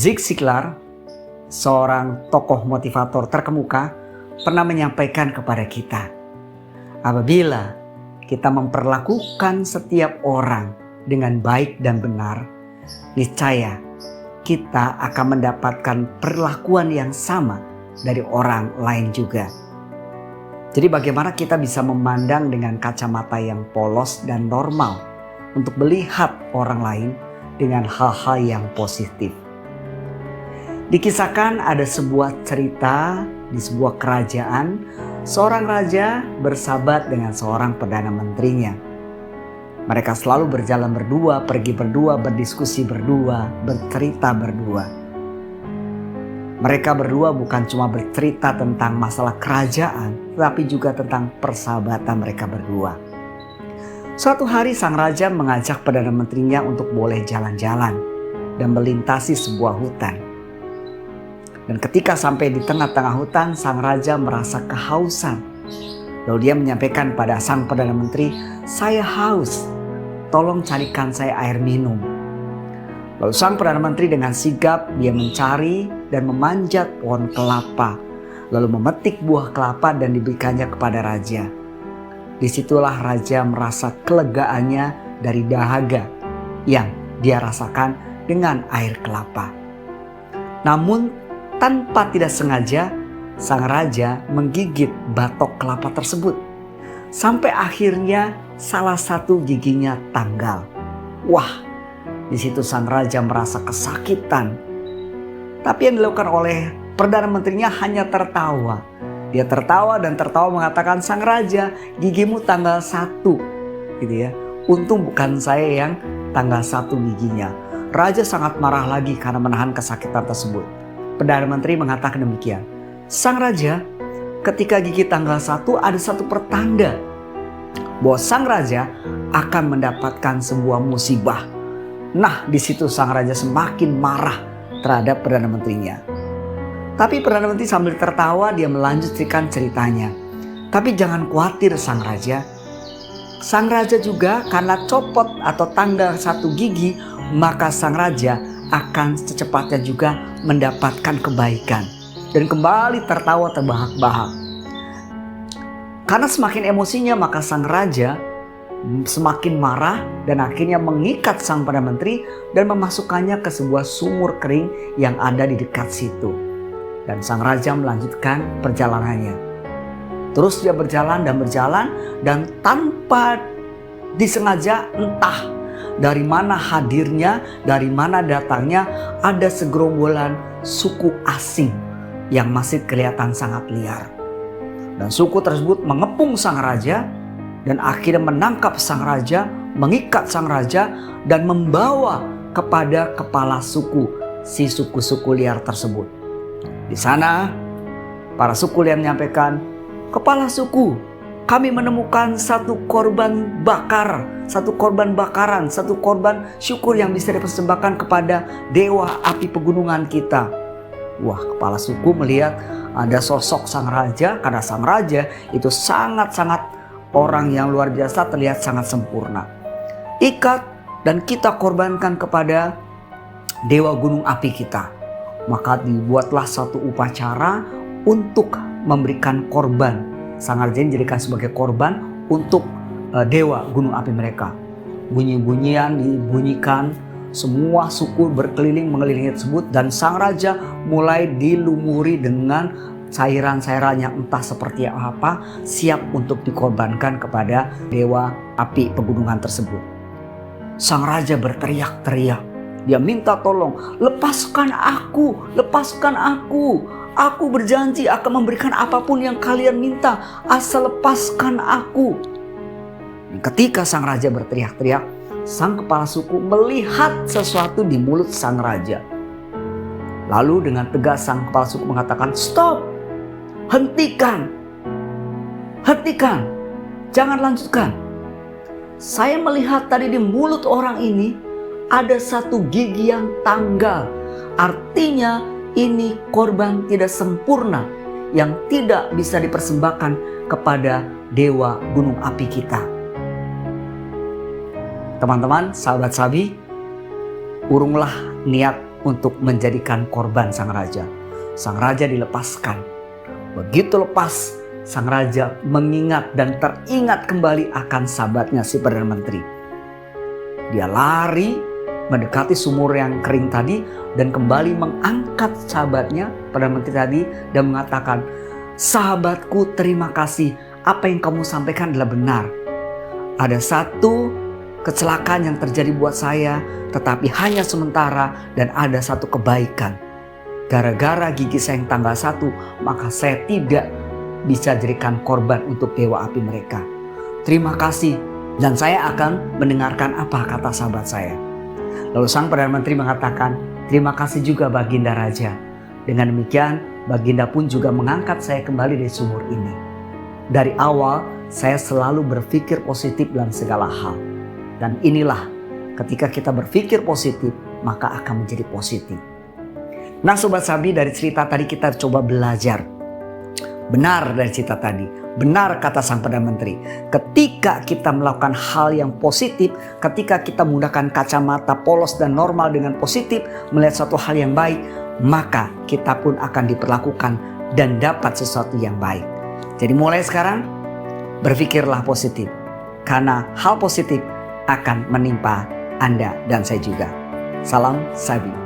Zig Ziglar, seorang tokoh motivator terkemuka, pernah menyampaikan kepada kita, apabila kita memperlakukan setiap orang dengan baik dan benar, niscaya kita akan mendapatkan perlakuan yang sama dari orang lain juga. Jadi bagaimana kita bisa memandang dengan kacamata yang polos dan normal untuk melihat orang lain dengan hal-hal yang positif. Dikisahkan ada sebuah cerita di sebuah kerajaan, seorang raja bersahabat dengan seorang perdana menterinya. Mereka selalu berjalan berdua, pergi berdua, berdiskusi berdua, bercerita berdua. Mereka berdua bukan cuma bercerita tentang masalah kerajaan, tetapi juga tentang persahabatan mereka berdua. Suatu hari sang raja mengajak perdana menterinya untuk boleh jalan-jalan dan melintasi sebuah hutan. Dan ketika sampai di tengah-tengah hutan, sang raja merasa kehausan. Lalu dia menyampaikan pada sang perdana menteri, "Saya haus, tolong carikan saya air minum." Lalu sang perdana menteri dengan sigap dia mencari dan memanjat pohon kelapa, lalu memetik buah kelapa dan diberikannya kepada raja. Disitulah raja merasa kelegaannya dari dahaga yang dia rasakan dengan air kelapa. Namun tanpa tidak sengaja, sang raja menggigit batok kelapa tersebut. Sampai akhirnya salah satu giginya tanggal. Wah, di situ sang raja merasa kesakitan. Tapi yang dilakukan oleh perdana menterinya hanya tertawa. Dia tertawa dan tertawa mengatakan, "Sang raja, gigimu tanggal 1." Gitu ya. Untung bukan saya yang tanggal 1 giginya. Raja sangat marah lagi karena menahan kesakitan tersebut. Perdana Menteri mengatakan demikian, "Sang raja, ketika gigi tanggal 1 ada satu pertanda bahwa sang raja akan mendapatkan sebuah musibah." Nah, di situ sang raja semakin marah terhadap perdana menterinya. Tapi perdana menteri sambil tertawa dia melanjutkan ceritanya. "Tapi jangan khawatir sang raja. Sang raja juga karena copot atau tanggal 1 gigi, maka sang raja akan secepatnya juga mendapatkan kebaikan." Dan kembali tertawa terbahak-bahak. Karena semakin emosinya maka sang raja semakin marah dan akhirnya mengikat sang perdana menteri dan memasukkannya ke sebuah sumur kering yang ada di dekat situ. Dan sang raja melanjutkan perjalanannya. Terus dia berjalan dan tanpa disengaja, entah dari mana hadirnya, dari mana datangnya, ada segerombolan suku asing yang masih kelihatan sangat liar. Dan suku tersebut mengepung sang raja dan akhirnya menangkap sang raja, mengikat sang raja dan membawa kepada kepala suku, si suku-suku liar tersebut. Di sana para suku liar menyampaikan, "Kepala suku, kami menemukan satu korban bakaran, satu korban syukur yang bisa dipersembahkan kepada dewa api pegunungan kita." Wah, kepala suku melihat ada sosok sang raja, karena sang raja itu sangat-sangat orang yang luar biasa, terlihat sangat sempurna. "Ikat dan kita korbankan kepada dewa gunung api kita." Maka dibuatlah satu upacara untuk memberikan korban. Sang raja dijadikan sebagai korban untuk dewa gunung api mereka. Bunyi-bunyian dibunyikan, semua suku berkeliling mengelilingi tersebut dan sang raja mulai dilumuri dengan cairan-cairan yang entah seperti apa, siap untuk dikorbankan kepada dewa api pegunungan tersebut. Sang raja berteriak-teriak. Dia minta tolong, "Lepaskan aku, lepaskan aku. Aku berjanji akan memberikan apapun yang kalian minta, asal lepaskan aku." Dan ketika sang raja berteriak-teriak, sang kepala suku melihat sesuatu di mulut sang raja. Lalu dengan tegas sang kepala suku mengatakan, "Stop, hentikan, jangan lanjutkan. Saya melihat tadi di mulut orang ini ada satu gigi yang tanggal. Artinya ini korban tidak sempurna yang tidak bisa dipersembahkan kepada dewa gunung api kita." Teman-teman, sahabat Sabi, urunglah niat untuk menjadikan korban sang raja. Sang raja dilepaskan. Begitu lepas, sang raja mengingat dan teringat kembali akan sahabatnya si Perdana Menteri. Dia lari mendekati sumur yang kering tadi dan kembali mengangkat sahabatnya, Perdana Menteri tadi, dan mengatakan, "Sahabatku, terima kasih. Apa yang kamu sampaikan adalah benar. Ada satu kecelakaan yang terjadi buat saya, tetapi hanya sementara, dan ada satu kebaikan. Gara-gara gigi saya yang tanggal 1, maka saya tidak bisa jadikan korban untuk dewa api mereka. Terima kasih, dan saya akan mendengarkan apa kata sahabat saya." Lalu sang Perdana Menteri mengatakan, "Terima kasih juga Baginda Raja. Dengan demikian, Baginda pun juga mengangkat saya kembali dari sumur ini. Dari awal, saya selalu berpikir positif dalam segala hal. Dan inilah, ketika kita berpikir positif, maka akan menjadi positif." Nah Sobat Sabi, dari cerita tadi kita coba belajar. Benar dari cerita tadi, benar kata sang Perdana Menteri. Ketika kita melakukan hal yang positif, ketika kita menggunakan kacamata polos dan normal dengan positif, melihat suatu hal yang baik, maka kita pun akan diperlakukan dan dapat sesuatu yang baik. Jadi mulai sekarang, berpikirlah positif. Karena hal positif akan menimpa Anda dan saya juga. Salam Sabi.